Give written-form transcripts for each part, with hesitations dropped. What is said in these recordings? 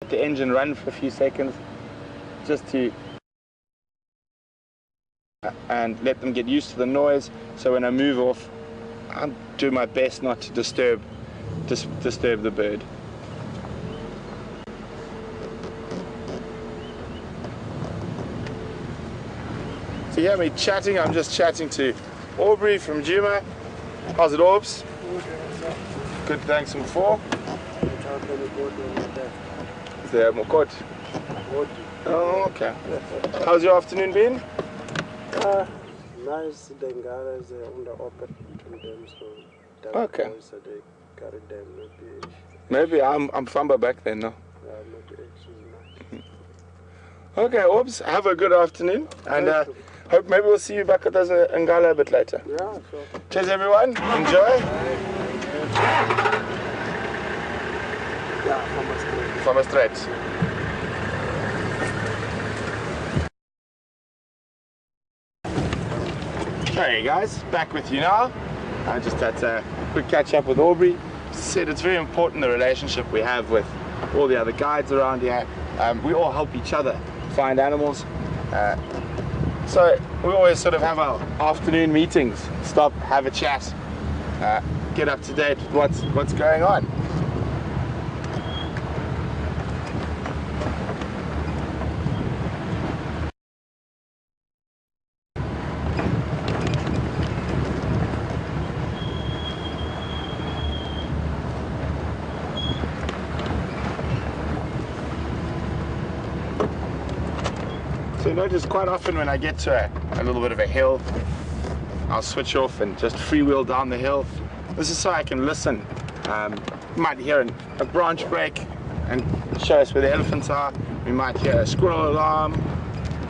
the engine run for a few seconds, just to and let them get used to the noise. So when I move off, I'll do my best not to disturb the bird. So you hear me chatting, I'm just chatting to Aubrey from Djuma. How's it, Orbs? Good, thanks. And before? Is there more good? Oh, okay. How's your afternoon been? Nice. The Ngara is under open to them, so okay. So they carry them maybe I'm Famba back then, no? Maybe actually nice. Okay, Orbs, have a good afternoon, and hope maybe we'll see you back at us in Ngala a bit later. Yeah, sure. Cheers, everyone. Enjoy. Yeah, From a straight. Hey guys, back with you now. I just had a quick catch up with Aubrey. Said it's very important, the relationship we have with all the other guides around here. We all help each other find animals. So we always sort of have our afternoon meetings, stop, have a chat, get up to date with what's going on. So you notice quite often when I get to a little bit of a hill, I'll switch off and just freewheel down the hill. This is so I can listen. You might hear a branch break and show us where the elephants are. We might hear a squirrel alarm,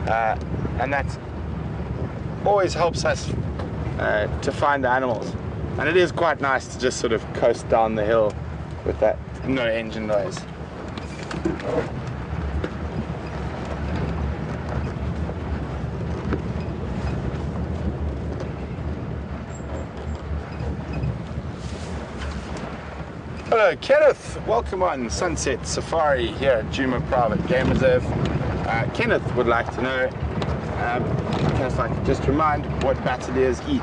and that always helps us to find the animals. And it is quite nice to just sort of coast down the hill with that no engine noise. Hello Kenneth, welcome on Sunset Safari here at Djuma Private Game Reserve. Kenneth would like to know, Kenneth, I could just remind what battaliers eat.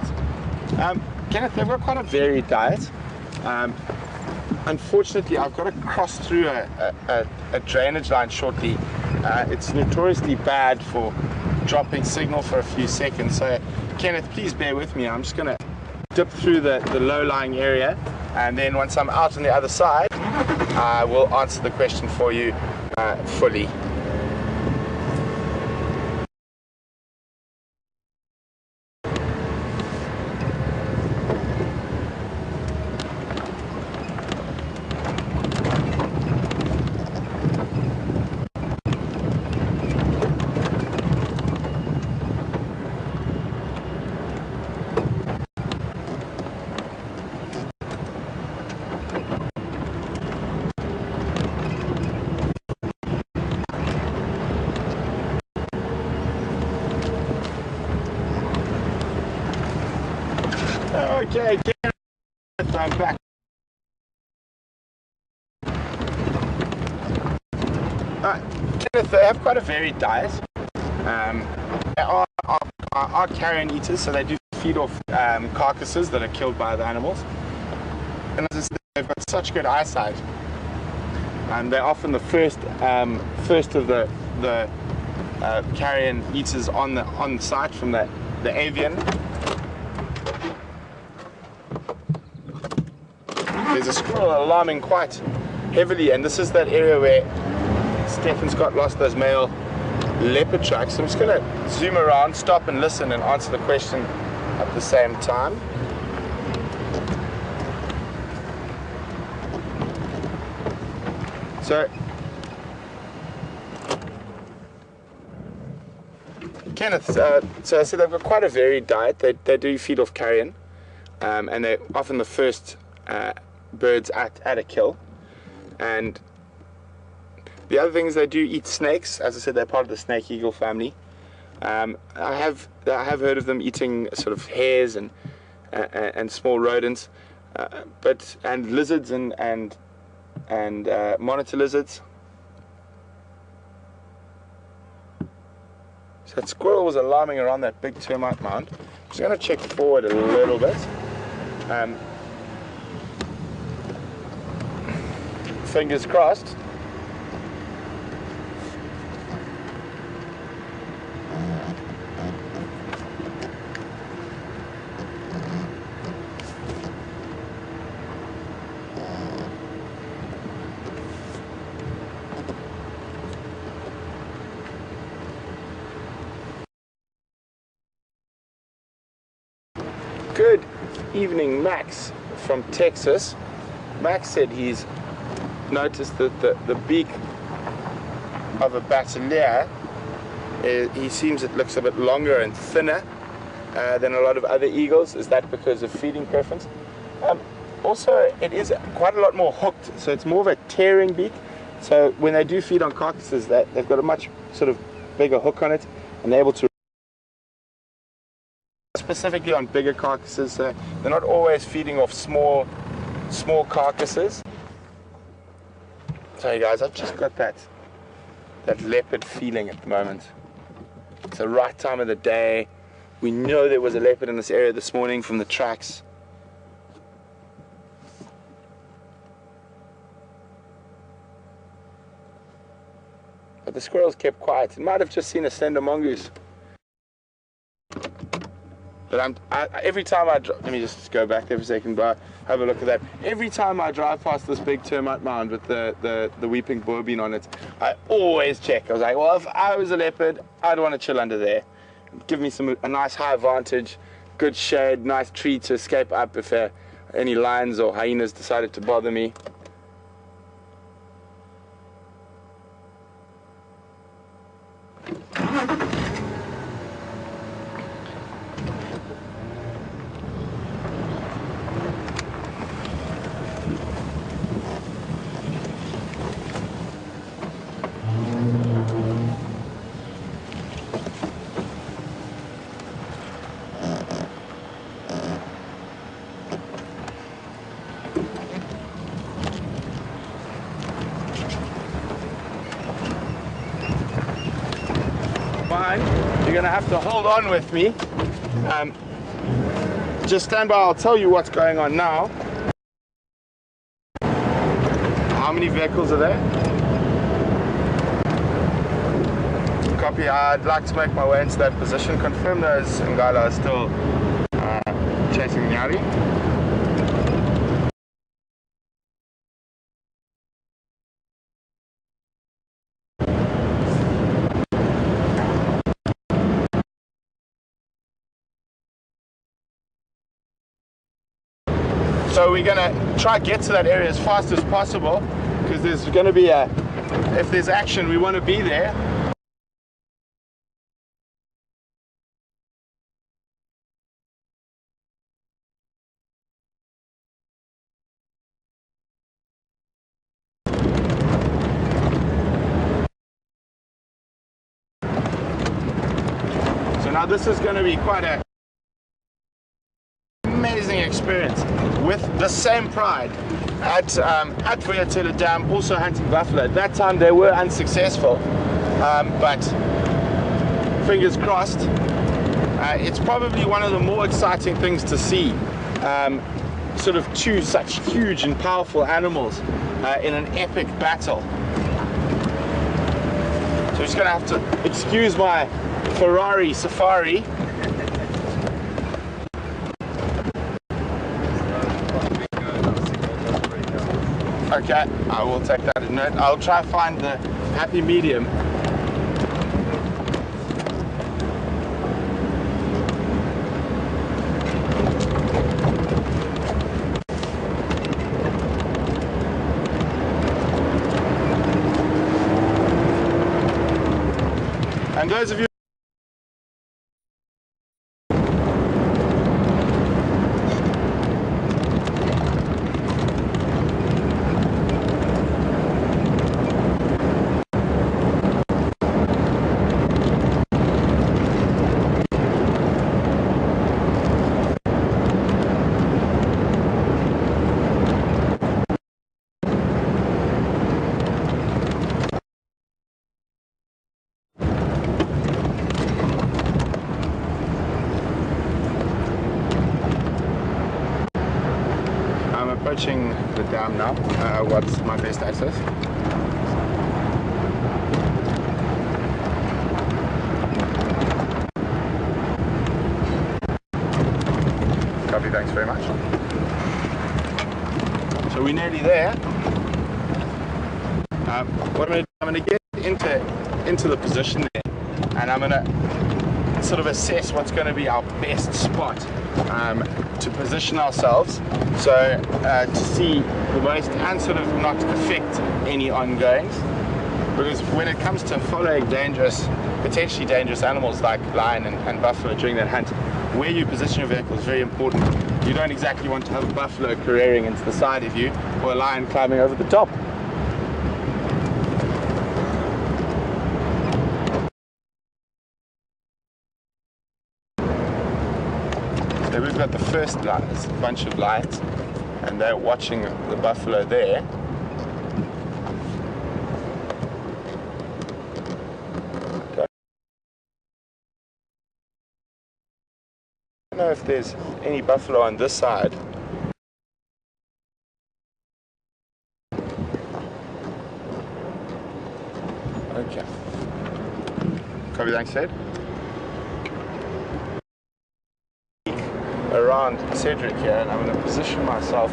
Kenneth, they've got quite a varied diet. Unfortunately, I've got to cross through a drainage line shortly. It's notoriously bad for dropping signal for a few seconds, so Kenneth, please bear with me. I'm just going to dip through the low-lying area, and then once I'm out on the other side, I will answer the question for you fully. Okay, I'm back. Kenneth, they have quite a varied diet. They are carrion eaters, so they do feed off carcasses that are killed by the animals. And as I said, they've got such good eyesight. And they're often the first of the carrion eaters on site from the avian. There's a squirrel alarming quite heavily, and this is that area where Stephen Scott lost those male leopard tracks. So I'm just going to zoom around, stop and listen and answer the question at the same time. So, Kenneth, so I said they've got quite a varied diet. They do feed off carrion, and they're often the first birds at a kill. And the other thing is they do eat snakes. As I said, they're part of the snake eagle family. I have heard of them eating sort of hares and small rodents, and lizards and monitor lizards. So that squirrel was alarming around that big termite mound. I'm just going to check forward a little bit. Fingers crossed. Good evening, Max from Texas. Max said he's noticed that the beak of a basileia, it looks a bit longer and thinner than a lot of other eagles. Is that because of feeding preference? Also, it is quite a lot more hooked, so it's more of a tearing beak. So when they do feed on carcasses, they've got a much sort of bigger hook on it, and they're able to specifically on bigger carcasses. They're not always feeding off small carcasses. Sorry guys, I've just got that leopard feeling at the moment. It's the right time of the day. We know there was a leopard in this area this morning from the tracks. But the squirrels kept quiet. It might have just seen a slender mongoose. But every time let me just go back there for a second, but have a look at that. Every time I drive past this big termite mound with the weeping bowbean on it, I always check. I was like, well, if I was a leopard, I'd want to chill under there. Give me a nice high vantage, good shade, nice tree to escape up if any lions or hyenas decided to bother me. You're going to have to hold on with me. Just stand by, I'll tell you what's going on now. How many vehicles are there? Copy, I'd like to make my way into that position. Confirm those Ngala are still chasing Nyari. So we're going to try to get to that area as fast as possible, because there's going to be if there's action, we want to be there. So now this is going to be quite an amazing experience. With the same pride at Vuyatela Dam, also hunting buffalo. At that time they were unsuccessful, but fingers crossed. It's probably one of the more exciting things to see, sort of two such huge and powerful animals in an epic battle. So I'm just going to have to excuse my Ferrari Safari. Okay, I will take that as a note. I'll try to find the happy medium. And those of you approaching the dam now. What's my best access? Copy, thanks very much. So we're nearly there. What I'm going to get into the position there, and I'm going to sort of assess what's going to be our best spot to position ourselves, so to see the most and sort of not affect any ongoings. Because when it comes to following potentially dangerous animals like lion and buffalo during that hunt, where you position your vehicle is very important. You don't exactly want to have a buffalo careering into the side of you or a lion climbing over the top. So we've got the first bunch of lions, and they're watching the buffalo there. I don't know if there's any buffalo on this side. Okay. Copy, thanks, Ed. Around Cedric here, and I'm going to position myself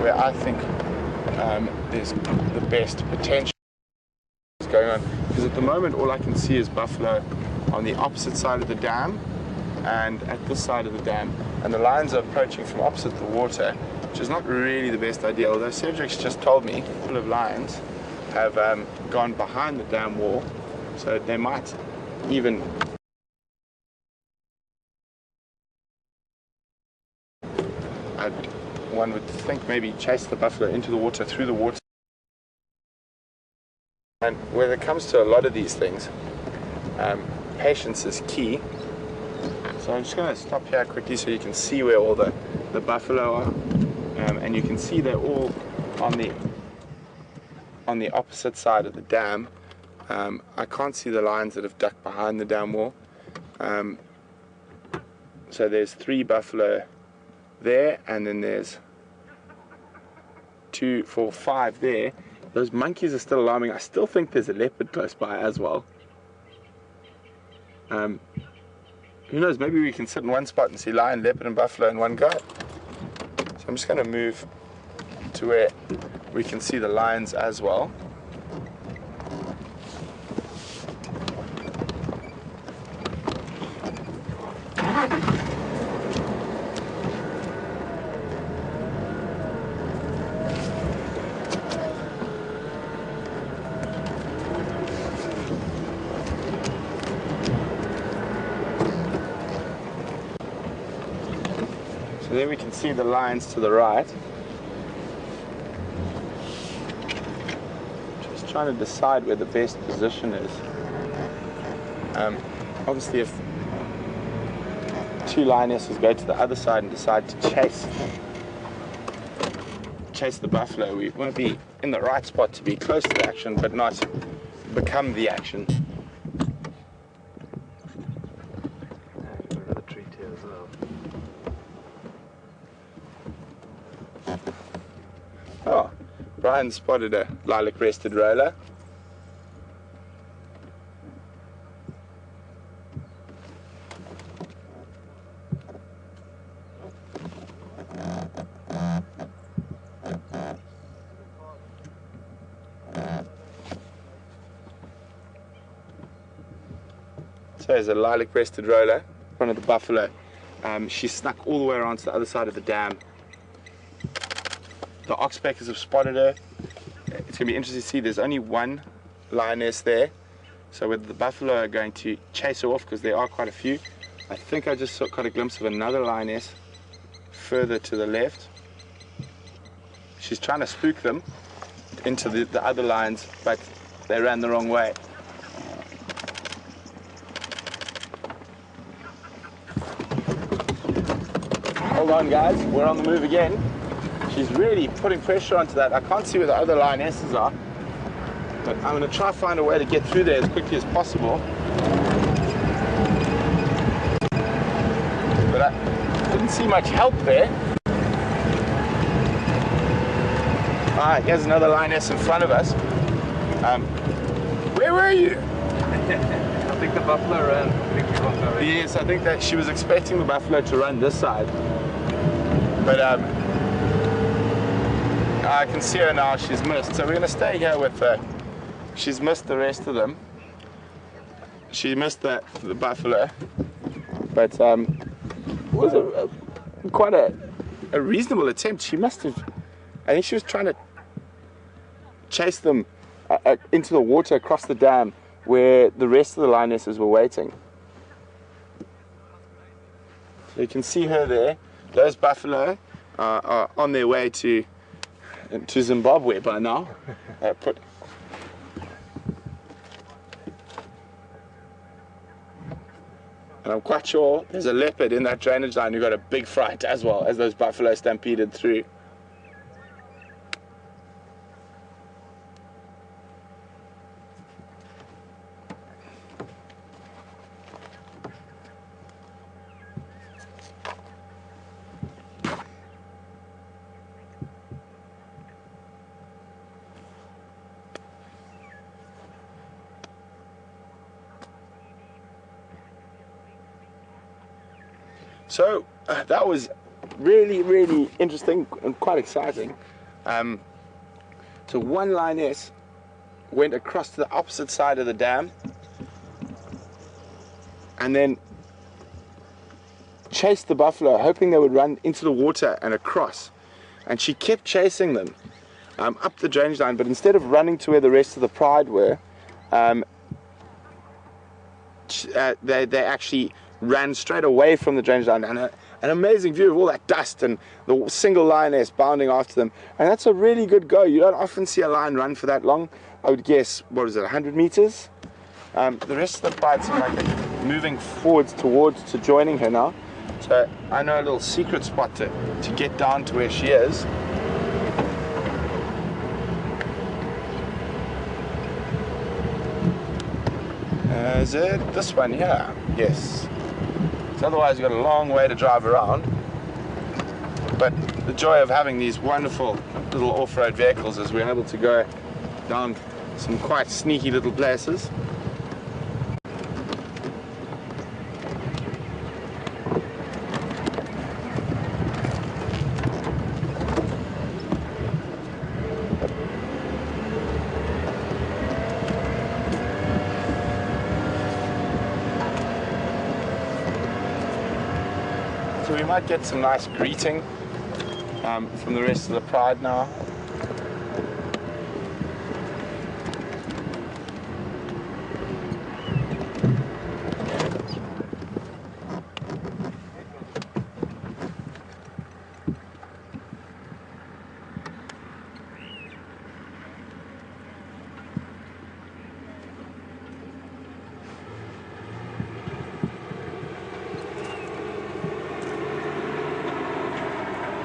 where I think there's the best potential going on. Because at the moment, all I can see is buffalo on the opposite side of the dam and at this side of the dam, and the lions are approaching from opposite the water, which is not really the best idea. Although Cedric's just told me a couple of lions have gone behind the dam wall, so they might even one would think maybe chase the buffalo into the water, through the water. And when it comes to a lot of these things, patience is key. So I'm just going to stop here quickly so you can see where all the buffalo are, and you can see they're all on the opposite side of the dam. I can't see the lions that have ducked behind the dam wall. So there's 3 buffalo there, and then there's 2, 4, 5 there. Those monkeys are still alarming. I still think there's a leopard close by as well. Who knows, maybe we can sit in one spot and see lion, leopard and buffalo in one go. So I'm just going to move to where we can see the lions as well. So there we can see the lions to the right. Just trying to decide where the best position is. Obviously, if 2 lionesses go to the other side and decide to chase the buffalo, we want to be in the right spot to be close to the action, but not become the action. Oh, Brian spotted a lilac-breasted roller. So there's a lilac-breasted roller, one of the buffalo. She snuck all the way around to the other side of the dam. The oxpeckers have spotted her. It's going to be interesting to see. There's only 1 lioness there. So whether the buffalo are going to chase her off, because there are quite a few. I think I just caught a glimpse of another lioness further to the left. She's trying to spook them into the other lions, but they ran the wrong way. Hold on, guys, we're on the move again. She's really putting pressure onto that. I can't see where the other lionesses are, but I'm going to try to find a way to get through there as quickly as possible. But I didn't see much help there. here's another lioness in front of us. Where were you? I think the buffalo ran. I think we got her. Yes, I think that she was expecting the buffalo to run this side. But I can see her now, she's missed. So we're going to stay here with her. She's missed the rest of them. She missed the buffalo. But it was quite a reasonable attempt. She must have, I think she was trying to chase them into the water across the dam where the rest of the lionesses were waiting. So you can see her there. Those buffalo are on their way to Zimbabwe by now. And I'm quite sure there's a leopard in that drainage line who got a big fright as well as those buffalo stampeded through. So that was really, really interesting and quite exciting. So one lioness went across to the opposite side of the dam and then chased the buffalo, hoping they would run into the water and across. And she kept chasing them up the drainage line, but instead of running to where the rest of the pride were, they actually ran straight away from the drainage line, and an amazing view of all that dust and the single lioness bounding after them. And that's a really good go. You don't often see a lion run for that long. I would guess, what is it, 100 meters? The rest of the pride seem like they're moving forwards to joining her now. So I know a little secret spot to get down to where she is. Is it this one here? Yes. So otherwise you've got a long way to drive around. But the joy of having these wonderful little off-road vehicles is we're able to go down some quite sneaky little places. So we might get some nice greeting from the rest of the pride now.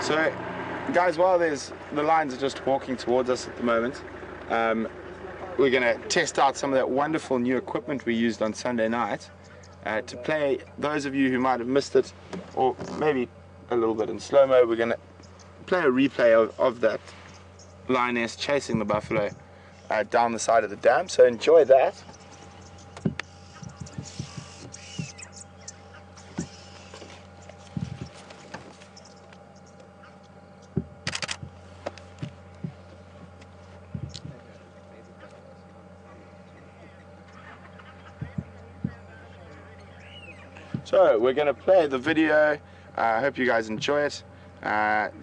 So, guys, while the lions are just walking towards us at the moment, we're going to test out some of that wonderful new equipment we used on Sunday night to play. Those of you who might have missed it, or maybe a little bit in slow-mo, we're going to play a replay of that lioness chasing the buffalo down the side of the dam. So enjoy that. So we're going to play the video. I hope you guys enjoy it.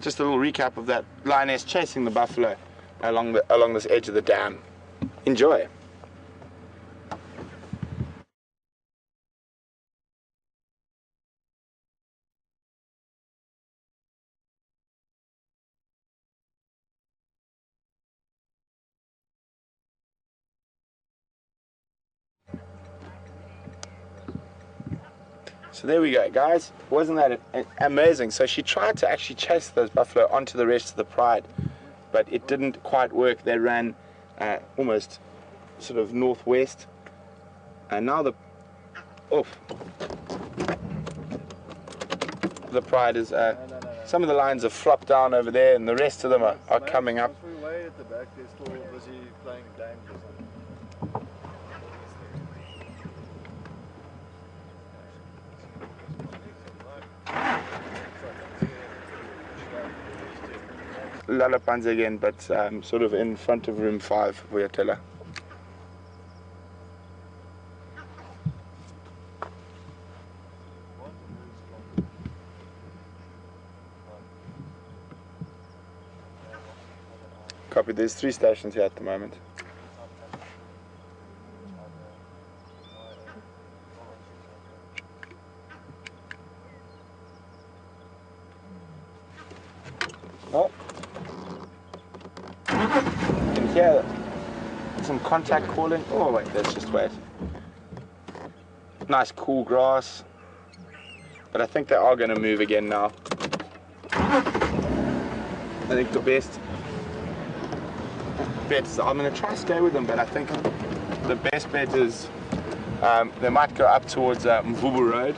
Just a little recap of that lioness chasing the buffalo along this edge of the dam. Enjoy. So there we go, guys. Wasn't that amazing? So she tried to actually chase those buffalo onto the rest of the pride, but it didn't quite work. They ran almost sort of northwest, and now the pride is some of the lines have flopped down over there, and the rest of them are coming up. back, they're still busy playing games or something. Lullapan's again, but sort of in front of room 5, Vuyatela. Copy, there's 3 stations here at the moment. Oh. You can hear some contact calling. Oh wait, let's just wait. Nice cool grass. But I think they are going to move again now. I think the best bet is, I'm going to try to stay with them, but I think the best bet is they might go up towards Mvubu Road.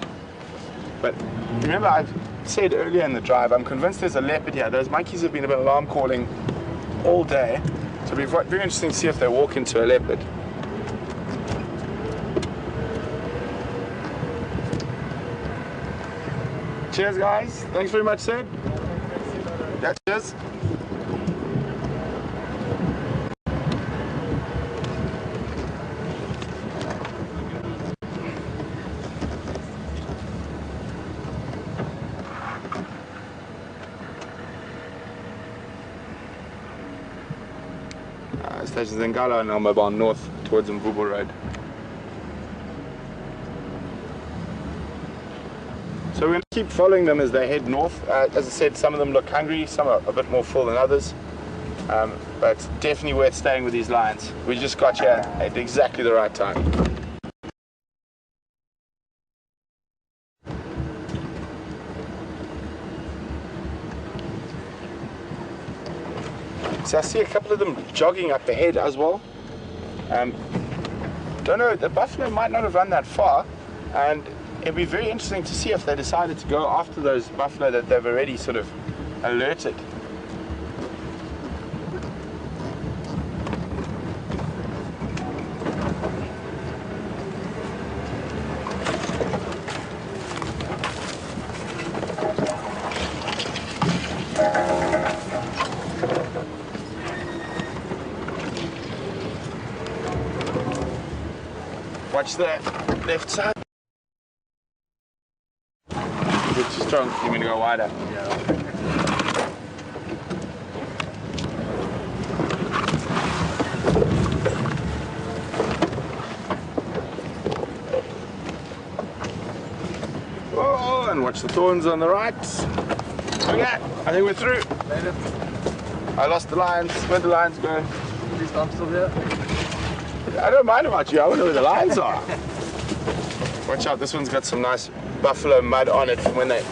But remember, I've said earlier in the drive, I'm convinced there's a leopard here. Those monkeys have been alarm calling all day, so it'll be very interesting to see if they walk into a leopard. Cheers, guys. Thanks very much, Sid. Yeah, cheers. Stations Ngala and Elmabon north towards Mvubu Road. So we're going to keep following them as they head north. As I said, some of them look hungry, some are a bit more full than others. But it's definitely worth staying with these lions. We just got here at exactly the right time. So I see a couple of them jogging up ahead as well. Don't know, the buffalo might not have run that far, and it'd be very interesting to see if they decided to go after those buffalo that they've already sort of alerted. Watch the left side. Is it too strong? You want me to go wider? Yeah. Oh, and watch the thorns on the right. Okay, I think we're through. Made it. I lost the lions. Where'd the lions go? At least I'm still here. I don't mind about you, I wonder where the lions are. Watch out, this one's got some nice buffalo mud on it from when they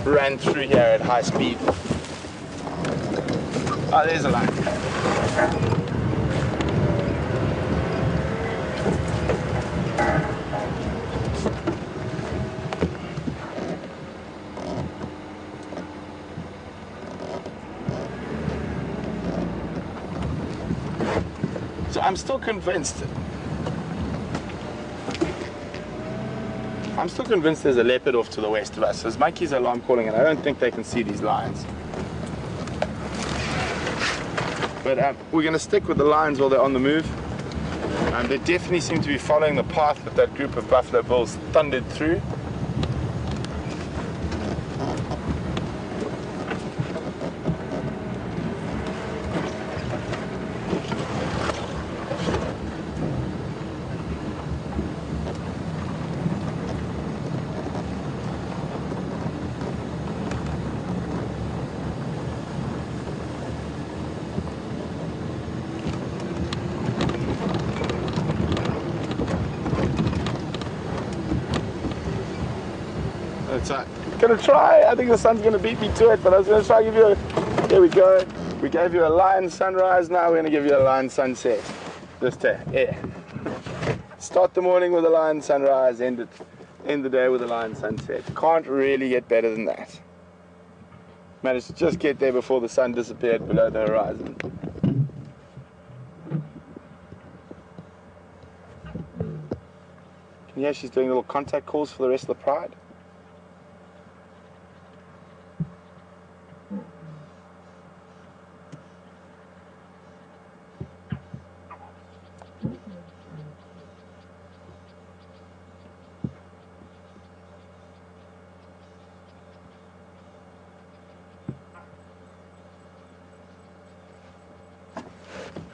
ran through here at high speed. Oh, there's a lion. So I'm still convinced there's a leopard off to the west of us. There's monkeys alarm calling, and I don't think they can see these lions. But we're going to stick with the lions while they're on the move. They definitely seem to be following the path that that group of buffalo bulls thundered through. Gonna try. I think the sun's gonna beat me to it, but I was gonna try to give you a. There we go. We gave you a lion sunrise. Now we're gonna give you a lion sunset. Just yeah. Start the morning with a lion sunrise. End the day with a lion sunset. Can't really get better than that. Managed to just get there before the sun disappeared below the horizon. And here she's doing little contact calls for the rest of the pride.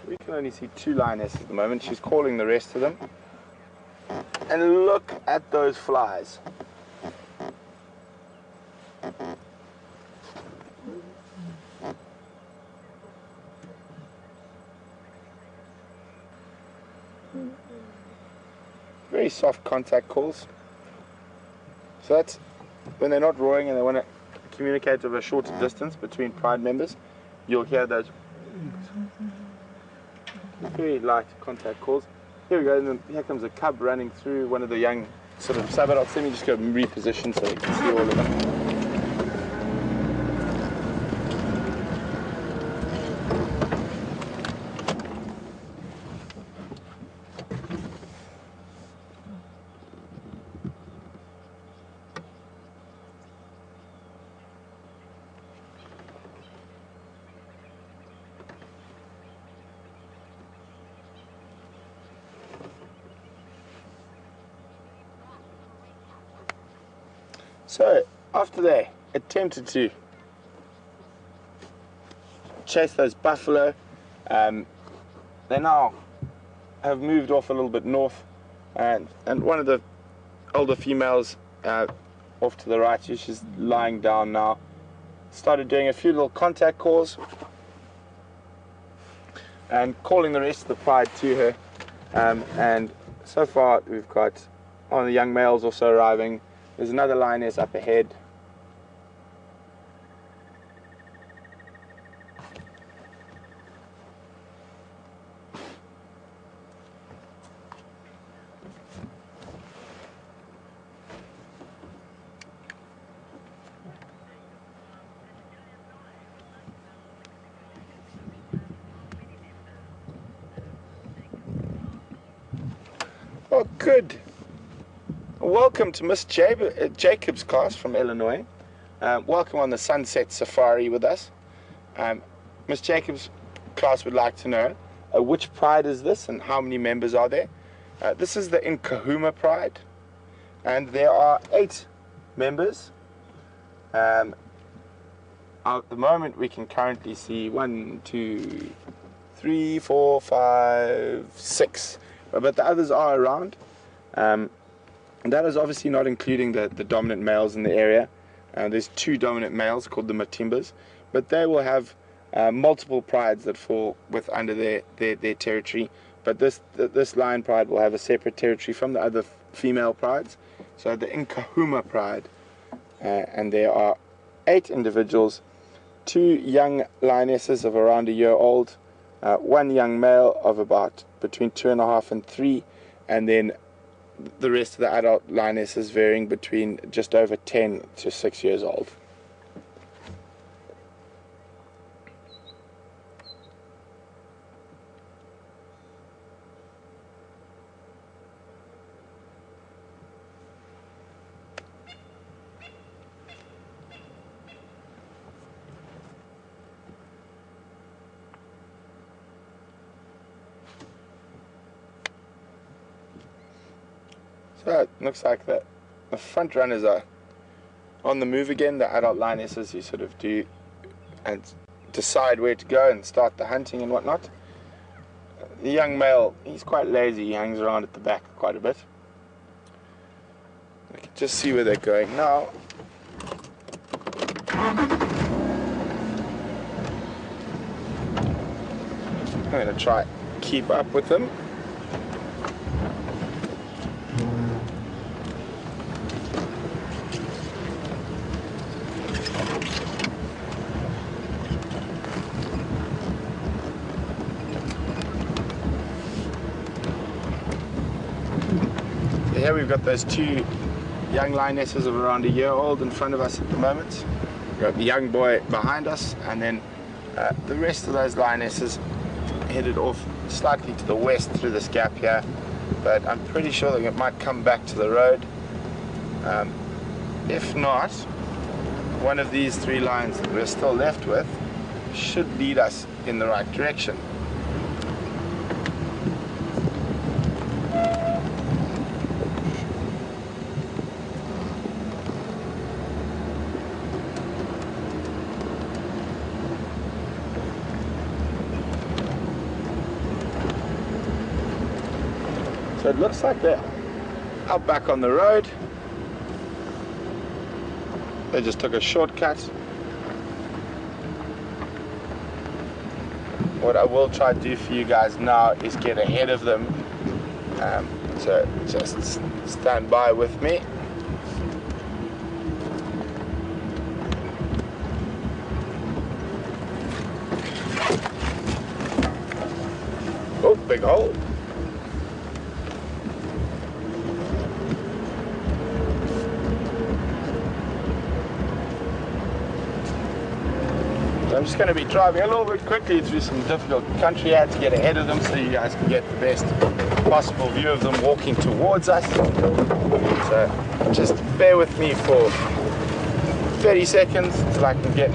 We can only see 2 lionesses at the moment. She's calling the rest of them. And look at those flies. Very soft contact calls. So that's when they're not roaring and they want to communicate over a shorter distance between pride members. You'll hear those very light contact calls. Here we go, and then here comes a cub running through one of the young sort of sub-adults. Let me just go reposition so you can see all of them. So, after they attempted to chase those buffalo, they now have moved off a little bit north, and one of the older females off to the right, she's lying down now, started doing a few little contact calls and calling the rest of the pride to her, and so far we've got one of the young males also arriving. There's another lioness up ahead. Oh, good. Welcome to Miss Jacob's class from Illinois. Welcome on the Sunset Safari with us. Miss Jacob's class would like to know which pride is this and how many members are there. This is the Nkuhuma pride, and there are 8 members. At the moment we can currently see 1, 2, 3, 4, 5, 6, but the others are around. And that is obviously not including the dominant males in the area. There's 2 dominant males called the Matimbas, but they will have multiple prides that fall under their territory. But this lion pride will have a separate territory from the other female prides. So the Nkuhuma pride, and there are 8 individuals, 2 young lionesses of around a year old, 1 young male of about between 2.5 and 3, and then the rest of the adult lionesses varying between just over 10 to 6 years old. So it looks like the front runners are on the move again. The adult lionesses, you sort of do and decide where to go and start the hunting and whatnot. The young male, he's quite lazy. He hangs around at the back quite a bit. I can just see where they're going now. I'm going to try keep up with them. Here we've got those 2 young lionesses of around a year old in front of us at the moment. We've got the young boy behind us, and then the rest of those lionesses headed off slightly to the west through this gap here. but I'm pretty sure that it might come back to the road. If not, one of these 3 lines that we're still left with should lead us in the right direction. So it looks like they're out back on the road. They just took a shortcut. What I will try to do for you guys now is get ahead of them. So just stand by with me. Oh, big hole. I'm just going to be driving a little bit quickly through some difficult country here to get ahead of them so you guys can get the best possible view of them walking towards us. So just bear with me for 30 seconds till I can get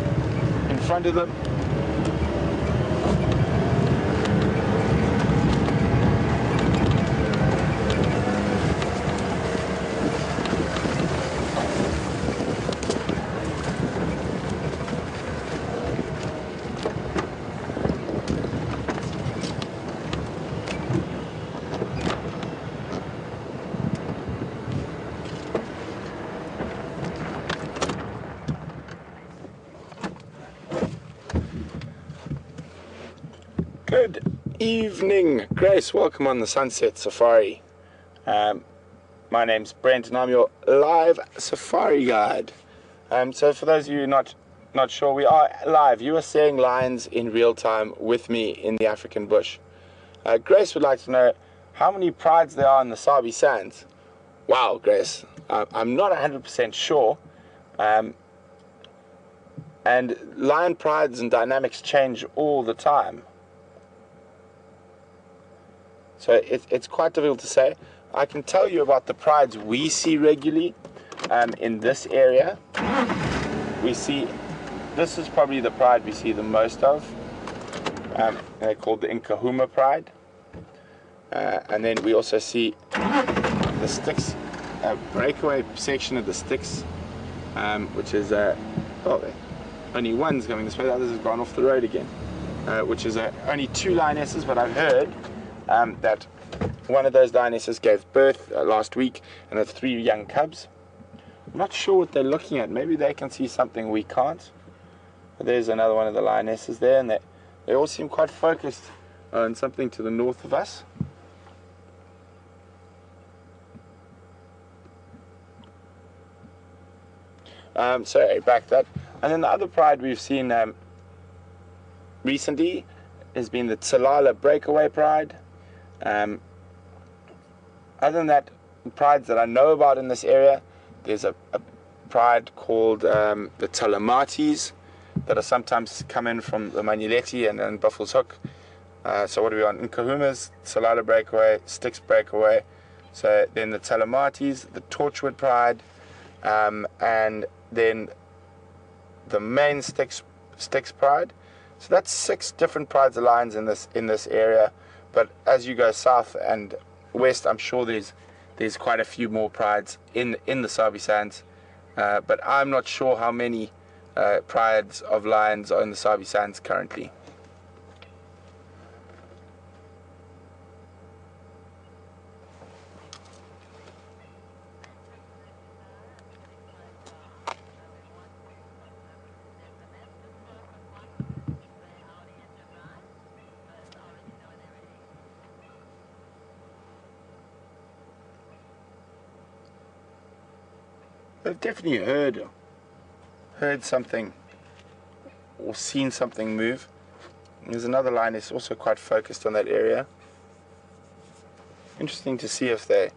in front of them. Good evening, Grace. Welcome on the Sunset Safari. My name's Brent and I'm your live safari guide. So for those of you not sure, we are live. You are seeing lions in real time with me in the African bush. Grace would like to know how many prides there are in the Sabi Sands. Wow, Grace, I'm not 100% sure. And lion prides and dynamics change all the time. So it's quite difficult to say. I can tell you about the prides we see regularly in this area. This is probably the pride we see the most of. They're called the Nkuhuma pride. And then we also see the sticks, breakaway section of the sticks, which is, only one's going this way, the others have gone off the road again, which is only 2 lionesses, but I've heard that one of those lionesses gave birth last week and have 3 young cubs. I'm not sure what they're looking at. Maybe they can see something we can't. But there's another one of the lionesses there, and they all seem quite focused on something to the north of us. Sorry, back that. And then the other pride we've seen recently has been the Tsalala breakaway pride. Other than that, prides that I know about in this area, there's a pride called the Talamatis that are sometimes come in from the Manuleti and Buffalo's Hook. So what are we on? Nkuhuma's, Tsalala breakaway, Sticks breakaway. So then the Talamatis, the Torchwood pride, and then the main Sticks pride. So that's 6 different prides of lions in this area. But as you go south and west, I'm sure there's quite a few more prides in the Sabi Sands. But I'm not sure how many prides of lions are in the Sabi Sands currently. I've definitely heard something or seen something move. There's another lioness also quite focused on that area. Interesting to see if they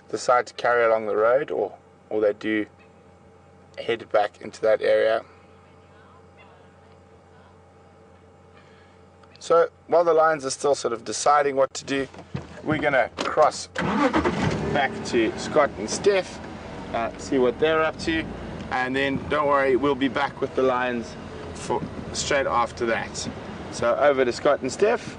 decide to carry along the road or they do head back into that area. So while the lions are still sort of deciding what to do, we're gonna cross back to Scott and Steph, see what they're up to, and then don't worry, we'll be back with the lions for straight after that. So over to Scott and Steph.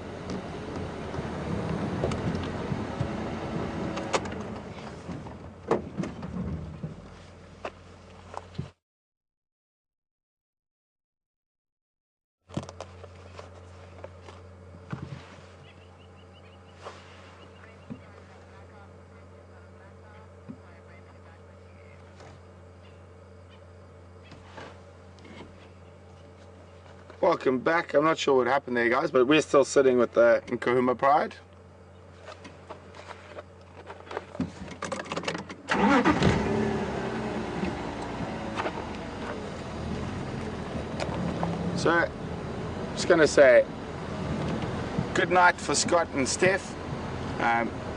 Welcome back. I'm not sure what happened there, guys, but we're still sitting with the Nkuhuma pride. So, just going to say good night for Scott and Steph.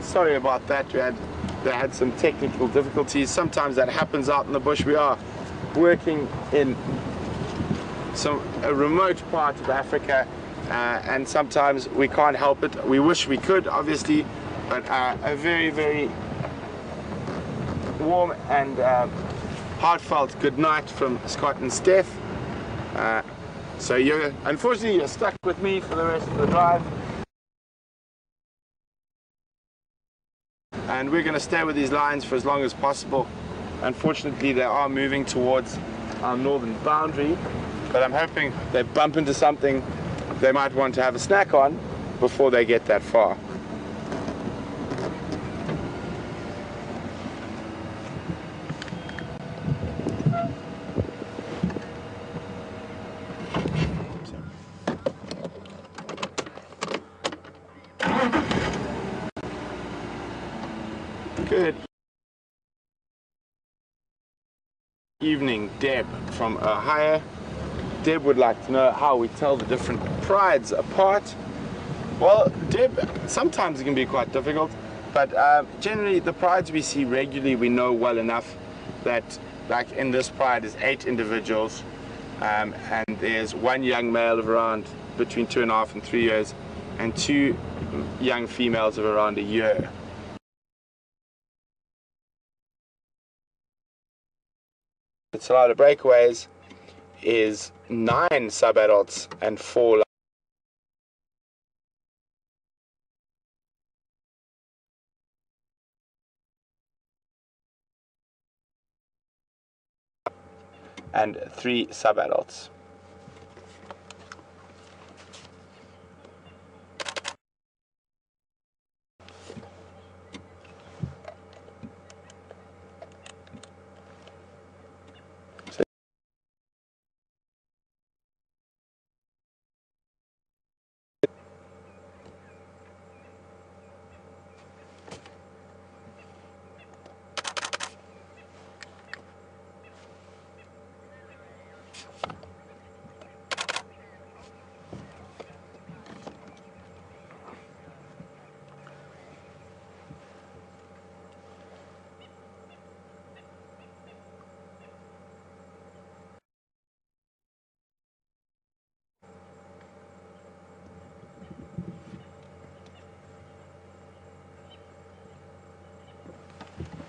Sorry about that. They had some technical difficulties. Sometimes that happens out in the bush. We are working in a remote part of Africa, and sometimes we can't help it. We wish we could, obviously, but a very, very warm and heartfelt good night from Scott and Steph. So unfortunately you're stuck with me for the rest of the drive, and we're going to stay with these lions for as long as possible. Unfortunately they are moving towards our northern boundary, but I'm hoping they bump into something they might want to have a snack on before they get that far. Good evening, Deb from Ohio. Deb would like to know how we tell the different prides apart. Well, Deb, sometimes it can be quite difficult, but generally the prides we see regularly, we know well enough that, like in this pride, is 8 individuals, and there's one young male of around between 2.5 and 3 years, and 2 young females of around a year. The Salada Breakaways is 9 sub-adults and 4 and 3 sub-adults.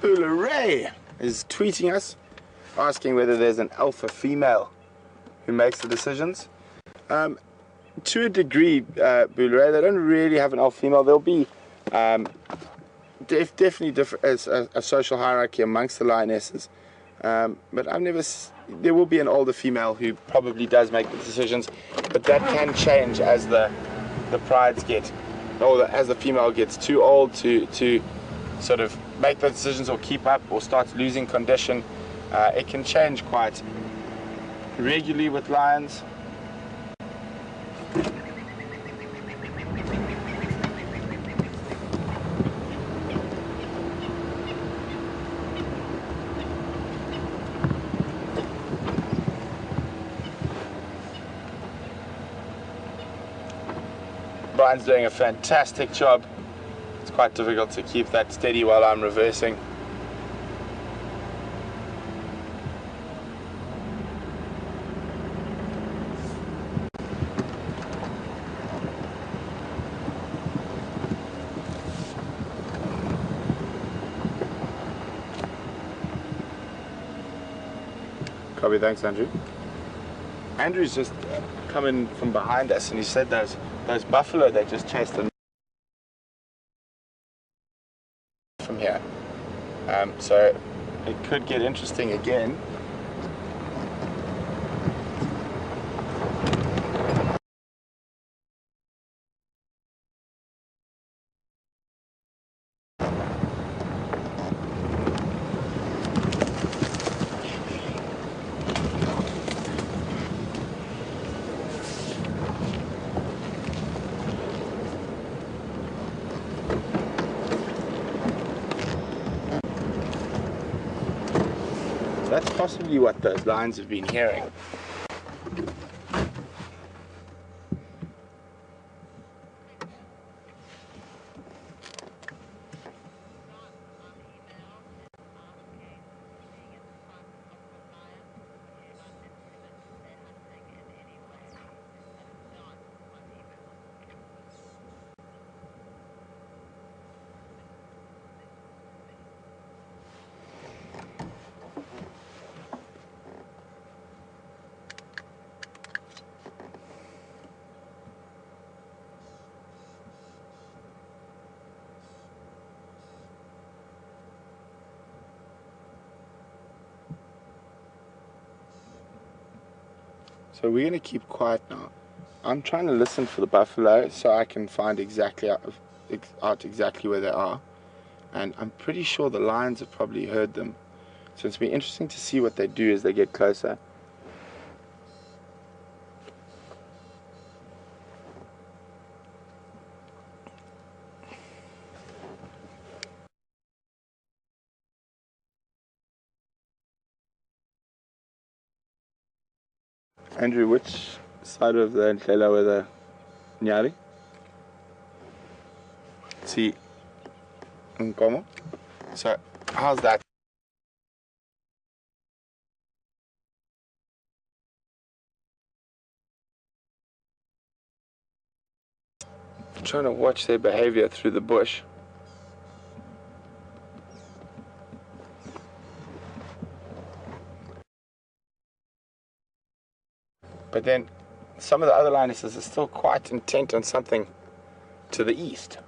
Ray is tweeting us, asking whether there's an alpha female who makes the decisions. To a degree, Ray, they don't really have an alpha female. There'll be definitely a social hierarchy amongst the lionesses, but there will be an older female who probably does make the decisions, but that can change as the prides get, or as the female gets too old to sort of make the decisions or keep up or starts losing condition. It can change quite regularly with lions. Brian's doing a fantastic job. It's quite difficult to keep that steady while I'm reversing. Copy, thanks Andrew. Andrew's just coming from behind us and he said those buffalo that just chased him from here. So it could get interesting again. That's possibly what those lions have been hearing. So we're going to keep quiet now. I'm trying to listen for the buffalo so I can find out exactly where they are. And I'm pretty sure the lions have probably heard them. So it's been interesting to see what they do as they get closer. Andrew, which side of the Nkela were the Nyari? See, Nkuhuma. So, how's that? I'm trying to watch their behavior through the bush. But then some of the other lionesses are still quite intent on something to the east.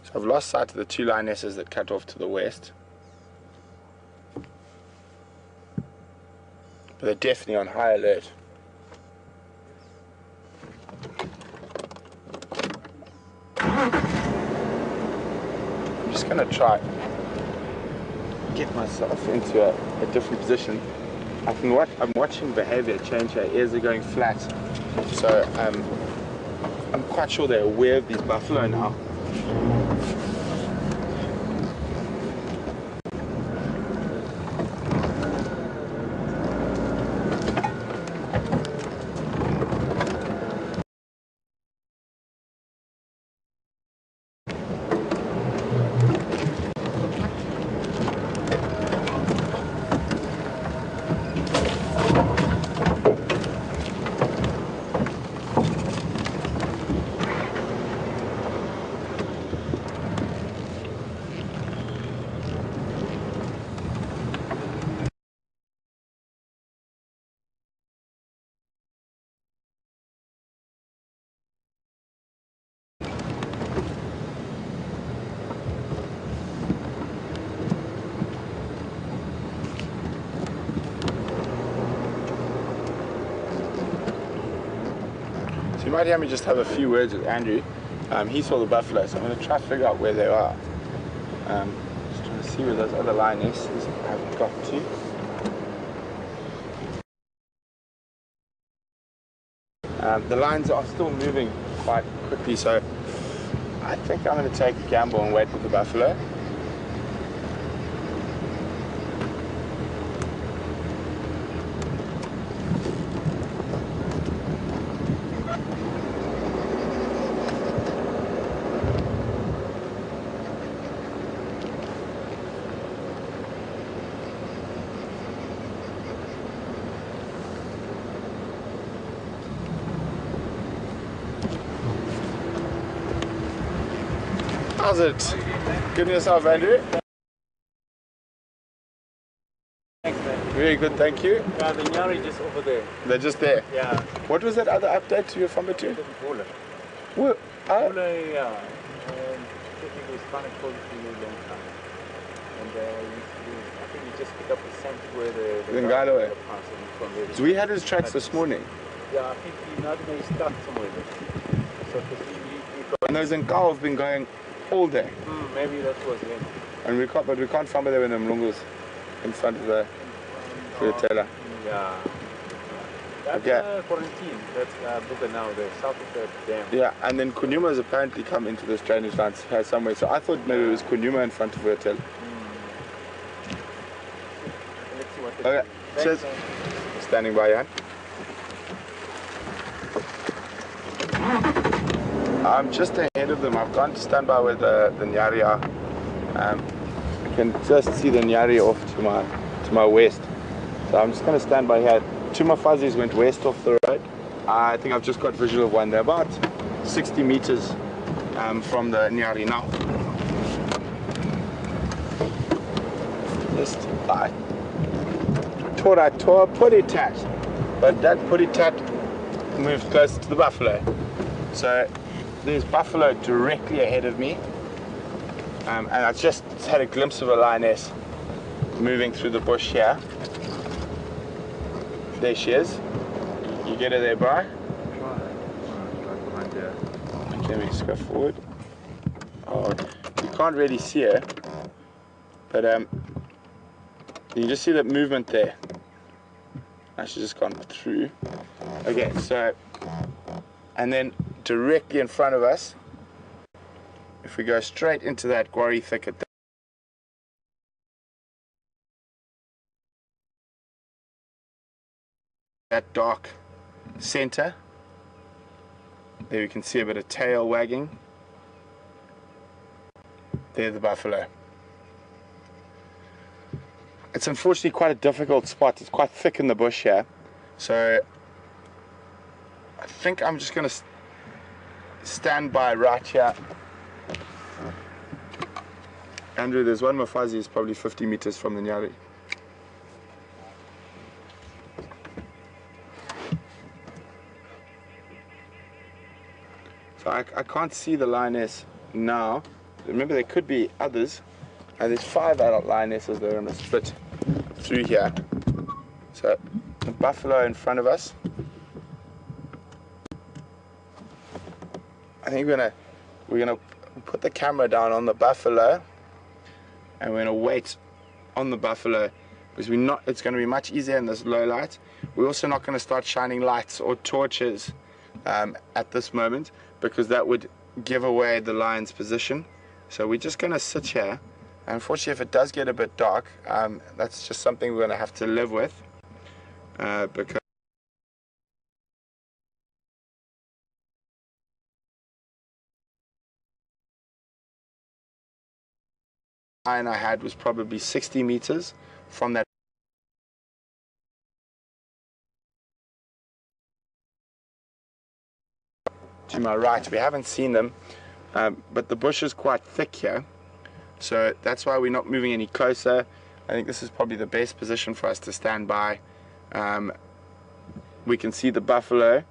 So I've lost sight of the two lionesses that cut off to the west. But they're definitely on high alert. I'm just going to try get myself into a different position. I'm watching behavior change. Her ears are going flat. So I'm quite sure they're aware of these buffalo now. So you might hear me just have a few words with Andrew. He saw the buffalo, so I'm going to try to figure out where they are. Just trying to see where those other lionesses have got to. The lions are still moving quite quickly, so I think I'm going to take a gamble and wait with the buffalo. How's it? Good yourself, Andrew? Thanks, man. Very good, thank you. Yeah, the Nyari just over there. They're just there. Yeah. What was that other update to your farmer too? Bowler. Well, Bowler, yeah. I think he was trying to call it for you a long time. And I think he just picked up the scent where the guy away. From there. So we had his tracks this morning. Yeah, I think he now he's stuck somewhere there. So because he got... And those Nkuhuma have been going all day. maybe that was him. And we can't find them in the mlungus in front of the teller. Yeah. That's Okay. quarantine. That's Buga now, the south of the dam. Yeah, and then Nkuhuma has apparently come into this drainage line somewhere. So I thought maybe it was Nkuhuma in front of her hotel. Let's see what they Okay, do. cheers. Thanks, Standing by, Jan. I'm just ahead of them. I've gone to stand by where the Nyari are. I can just see the Nyari off to my west. So I'm just going to stand by here. Two of my fuzzies went west off the road. I think I've just got visual of one. They're about 60 meters from the Nyari now. Just I thought I tore a putty tat, but that putty tat moved closer to the buffalo. So there's buffalo directly ahead of me, and I just had a glimpse of a lioness moving through the bush here. There she is. You get her there, bro? Okay, let me just go forward. Oh, you can't really see her, but you just see that movement there. She's just gone through. Okay, so, and then directly in front of us, if we go straight into that quarry thicket, that dark center, there you can see a bit of tail wagging. There's the buffalo. It's unfortunately quite a difficult spot. It's quite thick in the bush here. So I think I'm just going to stand by right here. Andrew, there's one Mafazi is probably 50 meters from the Nyari. So I can't see the lioness now. Remember, there could be others. And there's 5 adult lionesses that are going to split through here. So the buffalo in front of us. I think we're gonna put the camera down on the buffalo, and we're gonna wait on the buffalo because it's going to be much easier in this low light. We're also not going to start shining lights or torches at this moment because that would give away the lion's position. So we're just going to sit here. Unfortunately, if it does get a bit dark, that's just something we're going to have to live with because the line I had was probably 60 meters from that. To my right, we haven't seen them, but the bush is quite thick here. So that's why we're not moving any closer. I think this is probably the best position for us to stand by. We can see the buffalo.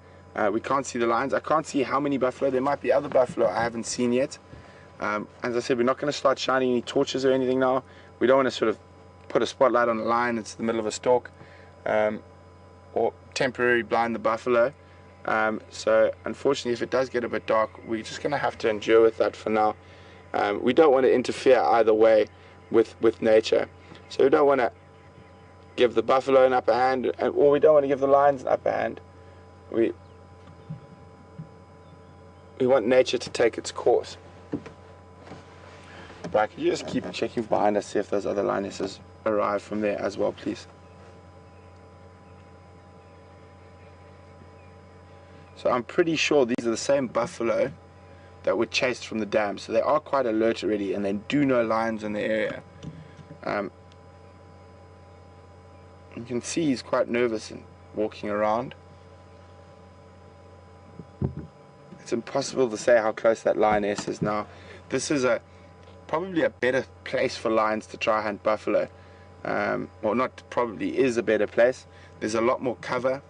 We can't see the lions. I can't see how many buffalo. There might be other buffalo I haven't seen yet. As I said, we're not going to start shining any torches or anything now. We don't want to sort of put a spotlight on a lion that's in the middle of a stalk or temporarily blind the buffalo. So unfortunately, if it does get a bit dark, we're just going to have to endure with that for now. We don't want to interfere either way with nature. So we don't want to give the buffalo an upper hand, or we don't want to give the lions an upper hand. We want nature to take its course. But could you just keep checking behind us, see if those other lionesses arrive from there as well, please? So I'm pretty sure these are the same buffalo that were chased from the dam. So they are quite alert already, and they do know lions in the area. You can see he's quite nervous and walking around. It's impossible to say how close that lioness is now. this is probably a better place for lions to try hunt buffalo. Well, not probably, is a better place. There's a lot more cover,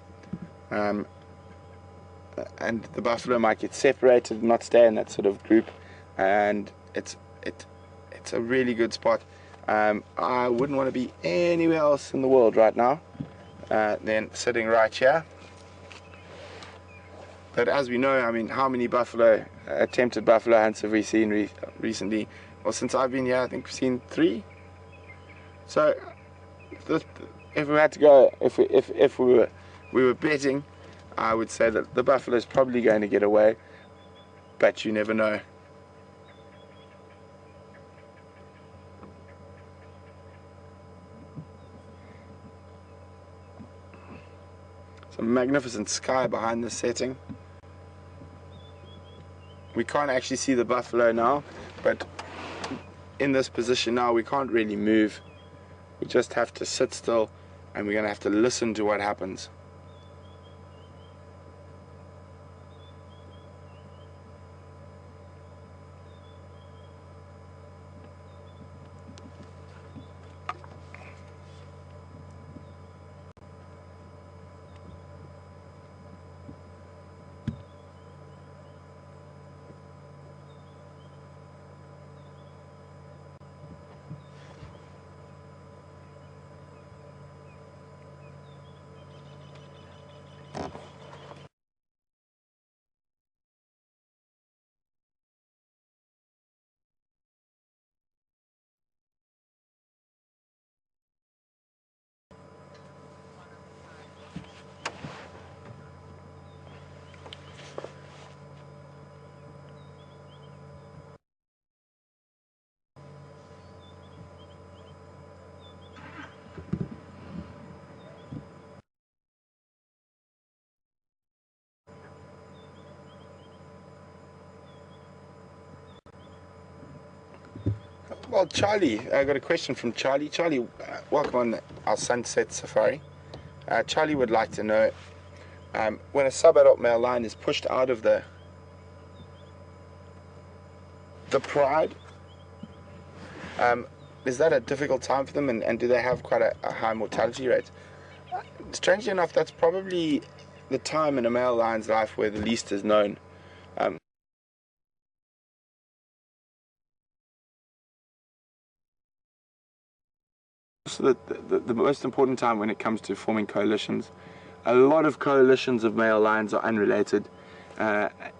and the buffalo might get separated, not stay in that sort of group, and it's a really good spot. I wouldn't want to be anywhere else in the world right now than sitting right here. But as we know, I mean, how many attempted buffalo hunts have we seen recently? Well, since I've been here, I think we've seen 3. So, if we had to go, if we were betting, I would say that the buffalo is probably going to get away, but you never know. Some magnificent sky behind this setting. We can't actually see the buffalo now, but in this position now we can't really move. We just have to sit still, and we're going to have to listen to what happens. Well, Charlie, I got a question from Charlie. Charlie, welcome on our sunset safari. Charlie would like to know, when a sub-adult male lion is pushed out of the pride, is that a difficult time for them, and do they have quite a high mortality rate? Strangely enough, that's probably the time in a male lion's life where the least is known. So the most important time when it comes to forming coalitions. A lot of coalitions of male lions are unrelated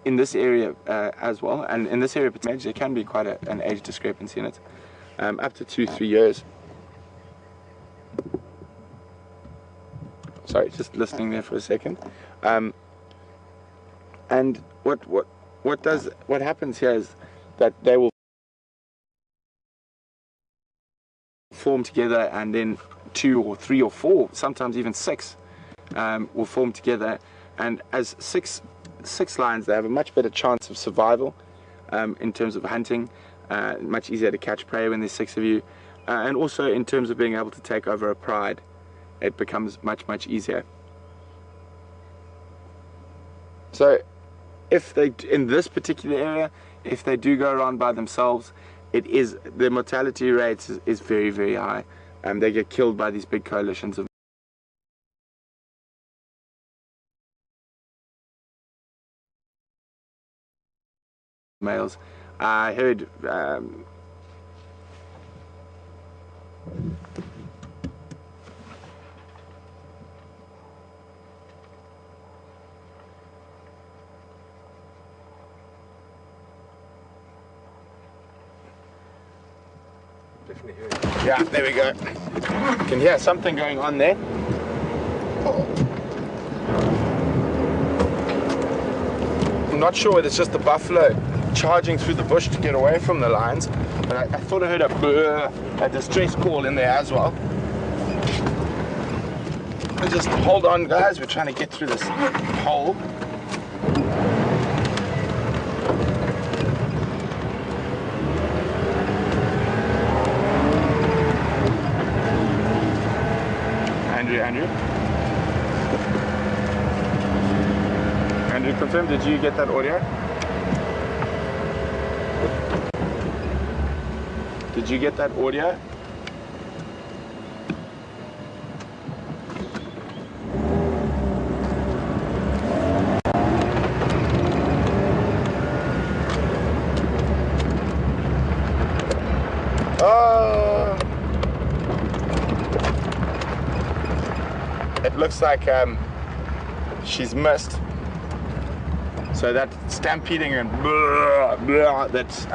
in this area as well, and in this area there can be quite an age discrepancy in it, up to 2-3 years. Sorry, just listening there for a second. And what happens here is that they will form together, and then 2 or 3 or 4, sometimes even 6 will form together, and as six lions, they have a much better chance of survival in terms of hunting, much easier to catch prey when there's 6 of you, and also in terms of being able to take over a pride, it becomes much easier. So if they, in this particular area, if they do go around by themselves, the mortality rate is very high, and they get killed by these big coalitions of males. I heard yeah, there we go. You can hear something going on there. I'm not sure whether it's just the buffalo charging through the bush to get away from the lions, but I thought I heard a distress call in there as well. Just hold on, guys, we're trying to get through this hole. Andrew, confirm, did you get that audio? Did you get that audio? Oh! It looks like she's missed. So that stampeding and blah, blah, that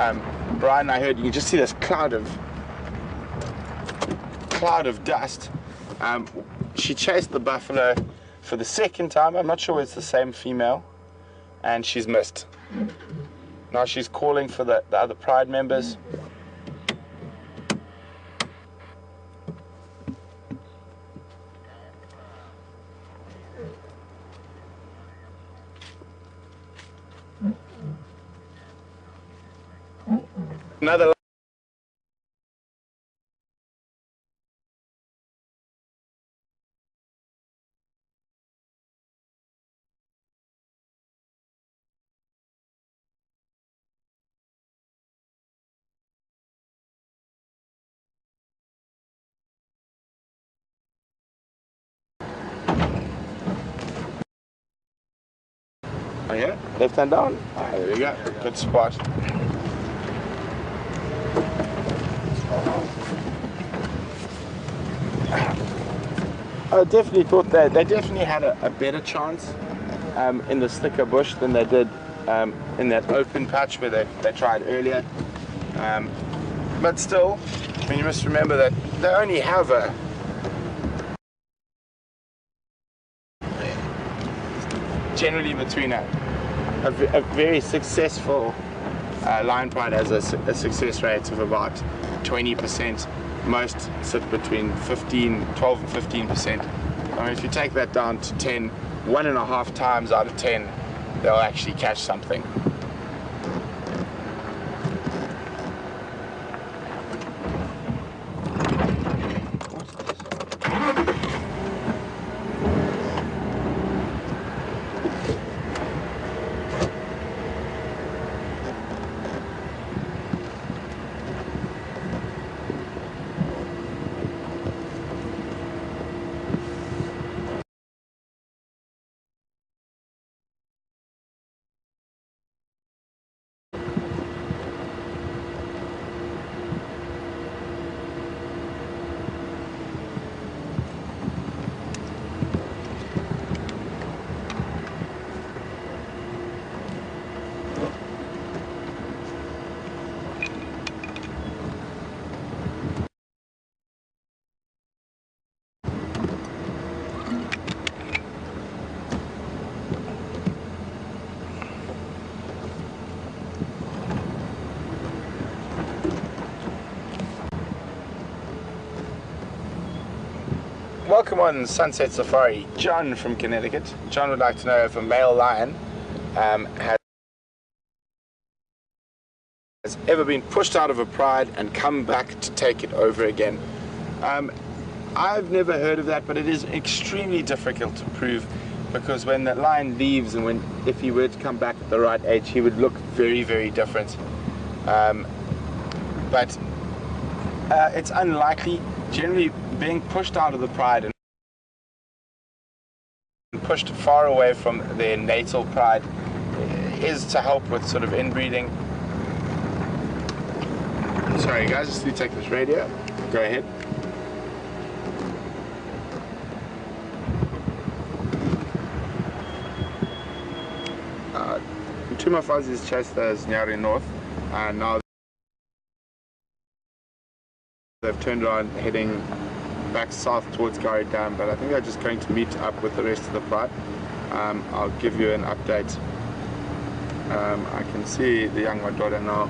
Brian and I heard, you can just see this cloud of dust. She chased the buffalo for the second time. I'm not sure it's the same female, and she's missed. Now she's calling for the other pride members. Another. Oh yeah, left hand down. Ah, there we go. Good spot. I definitely thought they definitely had a better chance in the slicker bush than they did in that open patch where they tried earlier. But still, I mean, you must remember that they only have generally between a very successful lion pride has a success rate of about 20%. Most sit between 12 and 15%. I mean, if you take that down to 10, 1.5 times out of 10, they'll actually catch something. Welcome on Sunset Safari. John from Connecticut. John would like to know if a male lion has ever been pushed out of a pride and come back to take it over again. I've never heard of that, but it is extremely difficult to prove, because when that lion leaves and if he were to come back at the right age, he would look very, very different. But it's unlikely. Generally, being pushed out of the pride and pushed far away from their natal pride is to help with sort of inbreeding. Sorry guys, just need to take this radio. Go ahead. Nkuhuma Fuzzies chased those Nyari north, and now they've turned around heading back south towards Gary Dam, but I think they're just going to meet up with the rest of the pride. I'll give you an update. I can see the young Madoda now.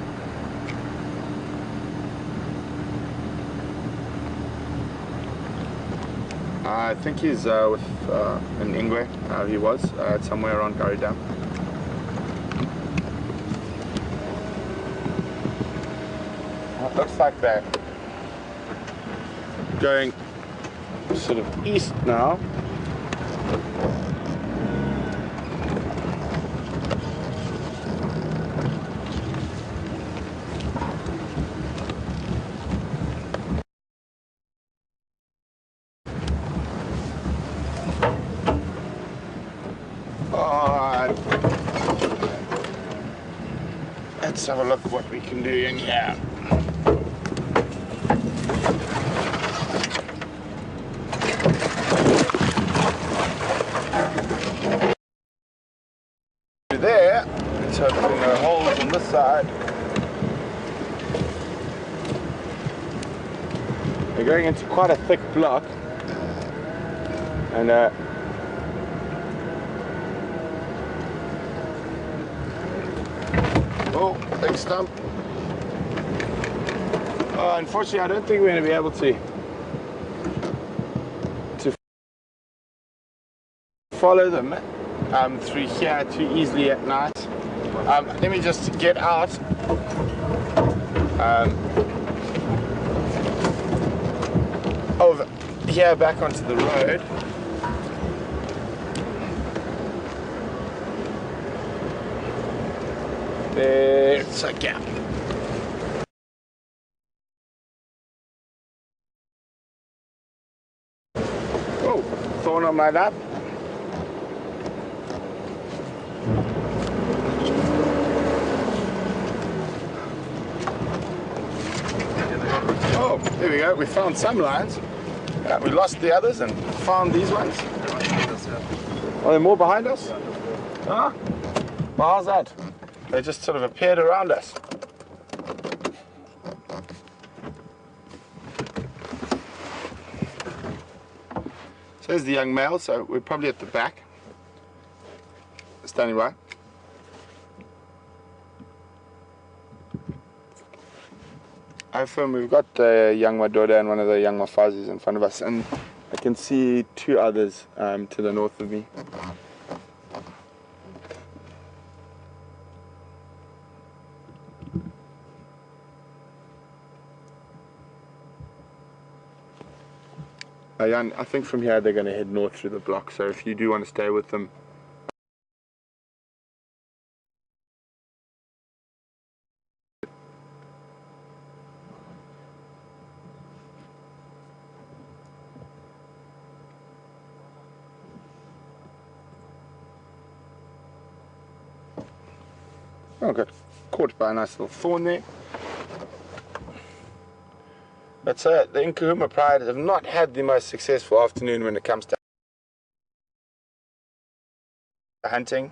I think he's with in Ingwe. He was somewhere around Gary Dam. It looks like they're going sort of east now. have a look what we can do in here. There, let's hope there are no holes on this side. We're going into quite a thick block, and oh, big stump. Unfortunately, I don't think we're going to be able to follow them through here too easily at night. Let me just get out. Over here back onto the road. There's a gap. Oh, thorn on my lap. Oh, there we go. We found some lines. We lost the others and found these ones. Are there more behind us? Huh? Well, how's that? They just sort of appeared around us. So there's the young male, so we're probably at the back. Standing by. We've got the young Madoda and one of the young Mafazis in front of us, and I can see two others to the north of me. I think from here they're going to head north through the block, so if you do want to stay with them, oh, got caught by a nice little thorn there. But the Nkuhuma Pride have not had the most successful afternoon when it comes to hunting,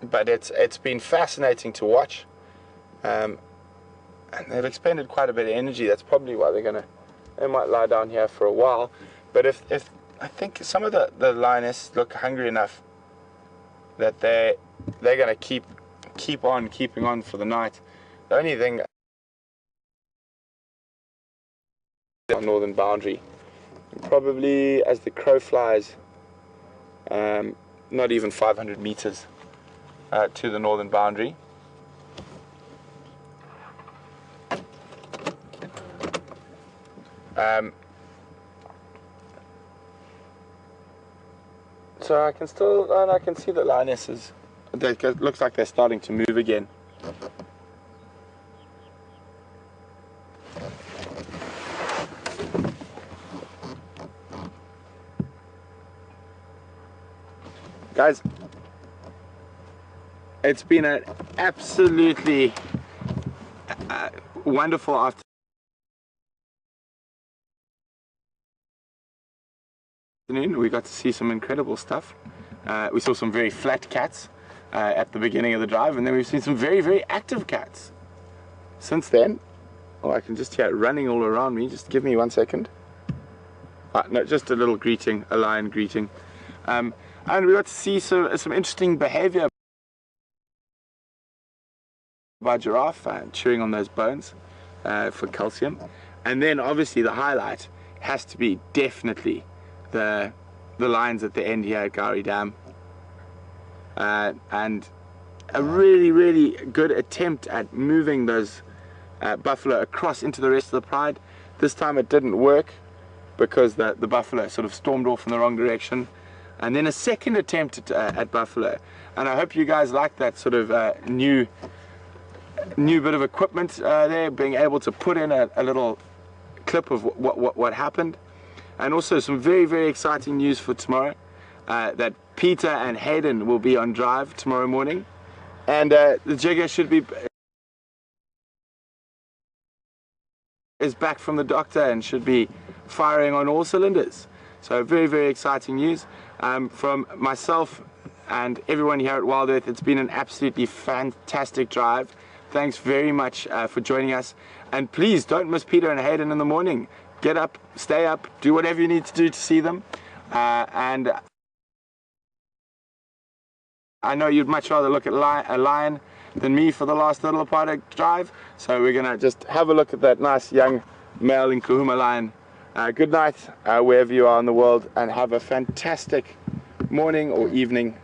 but it's been fascinating to watch, and they've expended quite a bit of energy. That's probably why they might lie down here for a while. But if I think some of the lionesses look hungry enough that they're going to keep on keeping on for the night. The only thing on northern boundary, probably as the crow flies, not even 500 meters to the northern boundary. So I can see the lionesses. It looks like they're starting to move again. Guys, it's been an absolutely wonderful afternoon. We got to see some incredible stuff. We saw some very flat cats at the beginning of the drive, and then we've seen some very, very active cats since then. Oh, I can just hear it running all around me. Just give me 1 second. No, just a little greeting, a lion greeting. And we got to see some interesting behavior by giraffe, chewing on those bones for calcium. And then obviously the highlight has to be definitely the lions at the end here at Gowrie Dam. And a really, really good attempt at moving those buffalo across into the rest of the pride. This time it didn't work because the buffalo sort of stormed off in the wrong direction. And then a second attempt at buffalo. And I hope you guys like that sort of new bit of equipment there, being able to put in a little clip of what happened. And also some very, very exciting news for tomorrow, that Peter and Hayden will be on drive tomorrow morning. And the jigger should be is back from the doctor and should be firing on all cylinders. So very, very exciting news from myself and everyone here at Wild Earth. It's been an absolutely fantastic drive. Thanks very much for joining us, and please don't miss Peter and Hayden in the morning. Get up, stay up, do whatever you need to do to see them, and I know you'd much rather look at a lion than me for the last little part of drive, so we're gonna just have a look at that nice young male Nkuhuma lion. Good night wherever you are in the world, and have a fantastic morning or evening